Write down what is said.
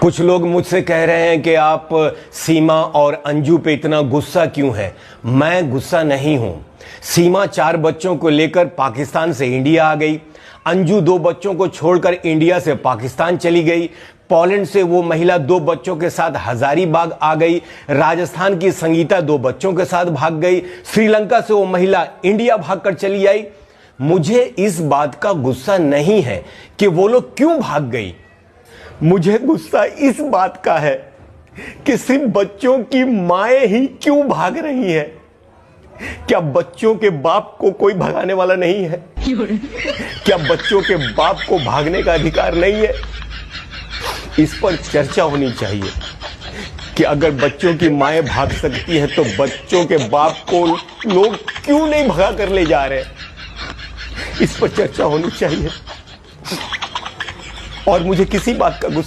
कुछ लोग मुझसे कह रहे हैं कि आप सीमा और अंजू पे इतना गुस्सा क्यों है। मैं गुस्सा नहीं हूं। सीमा 4 बच्चों को लेकर पाकिस्तान से इंडिया आ गई। अंजू 2 बच्चों को छोड़कर इंडिया से पाकिस्तान चली गई। पोलैंड से वो महिला 2 बच्चों के साथ हजारीबाग आ गई। राजस्थान की संगीता 2 बच्चों के साथ भाग गई। श्रीलंका से वो महिला इंडिया भागकर चली आई। मुझे इस बात का गुस्सा नहीं है कि वो लोग क्यों भाग गई। मुझे गुस्सा इस बात का है कि सिर्फ बच्चों की माएं ही क्यों भाग रही हैं। क्या बच्चों के बाप को कोई भगाने वाला नहीं है? क्या बच्चों के बाप को भागने का अधिकार नहीं है? इस पर चर्चा होनी चाहिए कि अगर बच्चों की माएं भाग सकती है तो बच्चों के बाप को लोग क्यों नहीं भगा कर ले जा रहे। इस पर चर्चा होनी चाहिए। और मुझे किसी बात का गुस्सा